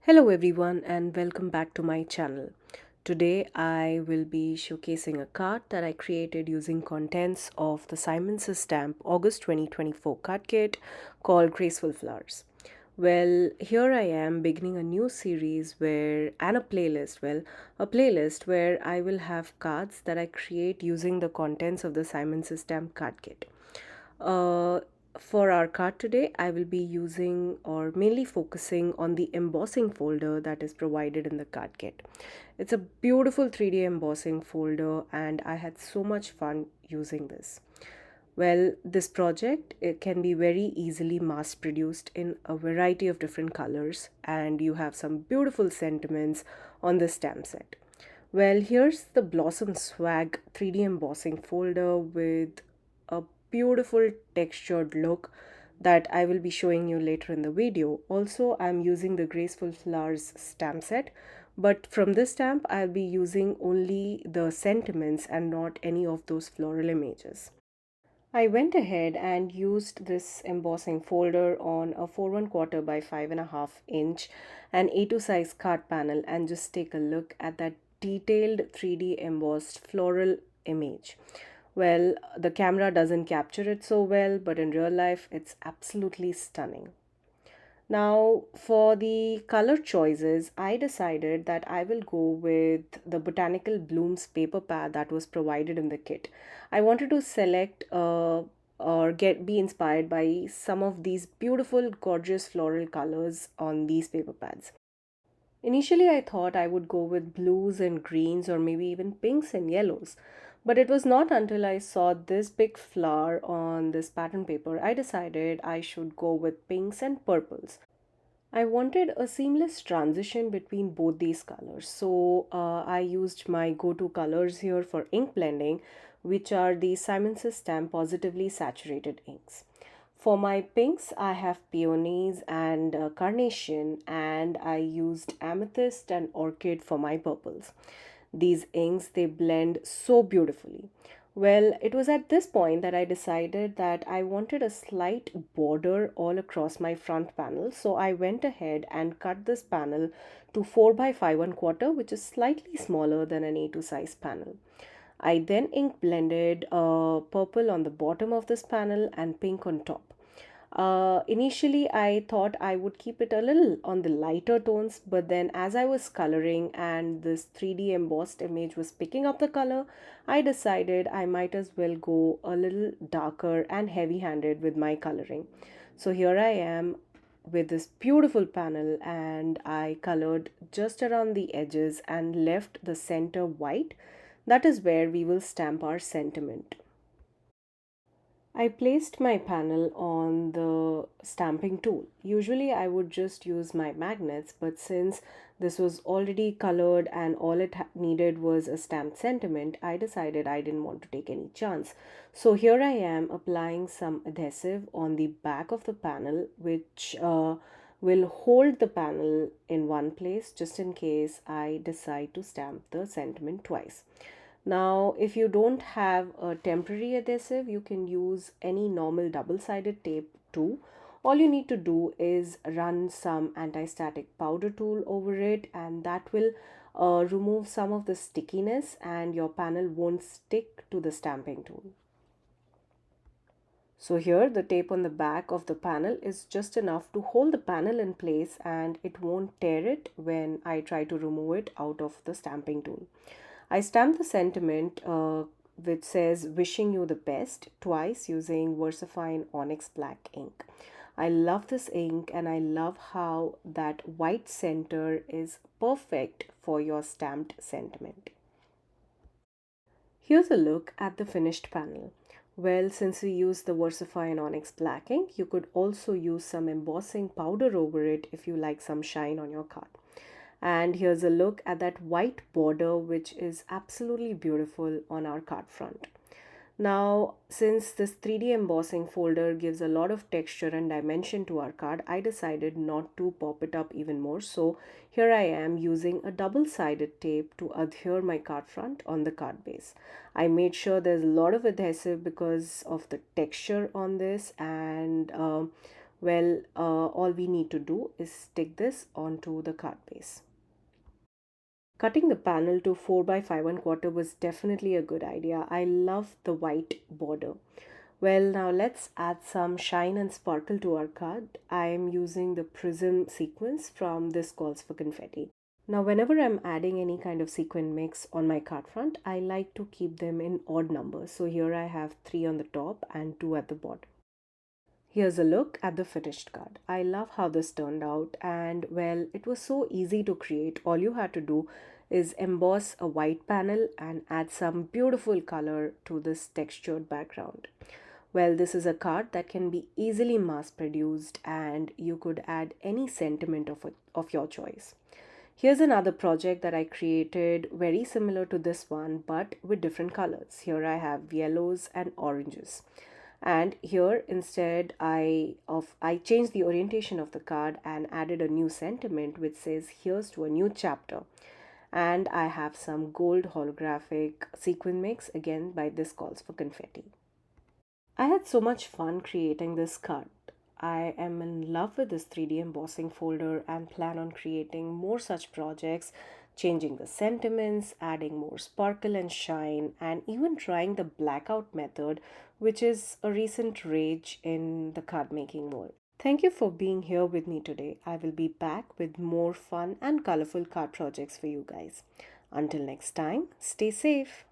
Hello everyone and welcome back to my channel. Today I will be showcasing a card that I created using contents of the Simon's Stamp August 2024 card kit called Graceful Flowers. Well, here I am beginning a new series a playlist where I will have cards that I create using the contents of the Simon's Stamp card kit. Uh, for our card today, I will be using or mainly focusing on the embossing folder that is provided in the card kit. It's a beautiful 3D embossing folder and I had so much fun using this. Well, this project it can be very easily mass produced in a variety of different colors and you have some beautiful sentiments on the stamp set. Well, here's the Blossom Swag 3D embossing folder with a beautiful textured look that I will be showing you later in the video. Also, I'm using the Graceful Flowers stamp set, but from this stamp, I'll be using only the sentiments and not any of those floral images. I went ahead and used this embossing folder on a 4 1/4 by 5.5 inch and A2 size card panel and just take a look at that detailed 3D embossed floral image. Well, the camera doesn't capture it so well, but in real life, it's absolutely stunning. Now, for the color choices, I decided that I will go with the Botanical Blooms paper pad that was provided in the kit. I wanted to select or be inspired by some of these beautiful, gorgeous floral colors on these paper pads. Initially, I thought I would go with blues and greens or maybe even pinks and yellows. But it was not until I saw this big flower on this pattern paper I decided I should go with pinks and purples. I wanted a seamless transition between both these colors. So I used my go-to colors here for ink blending, which are the Simon's Stamp Positively Saturated inks. For my pinks, I have Peonies and Carnation, and I used Amethyst and Orchid for my purples. These inks, they blend so beautifully. Well, it was at this point that I decided that I wanted a slight border all across my front panel. So I went ahead and cut this panel to 4 by 5 1/4, which is slightly smaller than an A2 size panel. I then ink blended purple on the bottom of this panel and pink on top. Initially, I thought I would keep it a little on the lighter tones, but then as I was coloring and this 3D embossed image was picking up the color, I decided I might as well go a little darker and heavy handed with my coloring. So here I am with this beautiful panel, and I colored just around the edges and left the center white. That is where we will stamp our sentiment. I placed my panel on the stamping tool. Usually I would just use my magnets, but since this was already colored and all it needed was a stamped sentiment, I decided I didn't want to take any chance. So here I am applying some adhesive on the back of the panel, which will hold the panel in one place just in case I decide to stamp the sentiment twice. Now, if you don't have a temporary adhesive, you can use any normal double-sided tape too. All you need to do is run some anti-static powder tool over it, and that will remove some of the stickiness and your panel won't stick to the stamping tool. So here the tape on the back of the panel is just enough to hold the panel in place and it won't tear it when I try to remove it out of the stamping tool. I stamped the sentiment which says wishing you the best twice using VersaFine Onyx Black ink. I love this ink and I love how that white center is perfect for your stamped sentiment. Here's a look at the finished panel. Well, since we used the VersaFine Onyx Black ink, you could also use some embossing powder over it if you like some shine on your card. And here's a look at that white border, which is absolutely beautiful on our card front. Now, since this 3D embossing folder gives a lot of texture and dimension to our card, I decided not to pop it up even more. So here I am using a double-sided tape to adhere my card front on the card base. I made sure there's a lot of adhesive because of the texture on this, and Well, all we need to do is stick this onto the card base. Cutting the panel to 4 by 5 and quarter was definitely a good idea. I love the white border. Well, now let's add some shine and sparkle to our card. I am using the Prism sequins from This Calls for Confetti. Now, whenever I'm adding any kind of sequin mix on my card front, I like to keep them in odd numbers. So here I have 3 on the top and 2 at the bottom. Here's a look at the finished card. I love how this turned out, and well, it was so easy to create. All you had to do is emboss a white panel and add some beautiful color to this textured background. Well, this is a card that can be easily mass produced, and you could add any sentiment of your choice. Here's another project that I created very similar to this one but with different colors. Here I have yellows and oranges. And here instead I changed the orientation of the card and added a new sentiment which says here's to a new chapter. And I have some gold holographic sequin mix again by This Calls for Confetti. I had so much fun creating this card. I am in love with this 3D embossing folder and plan on creating more such projects, changing the sentiments, adding more sparkle and shine, and even trying the blackout method, which is a recent rage in the card making world. Thank you for being here with me today. I will be back with more fun and colorful card projects for you guys. Until next time, stay safe.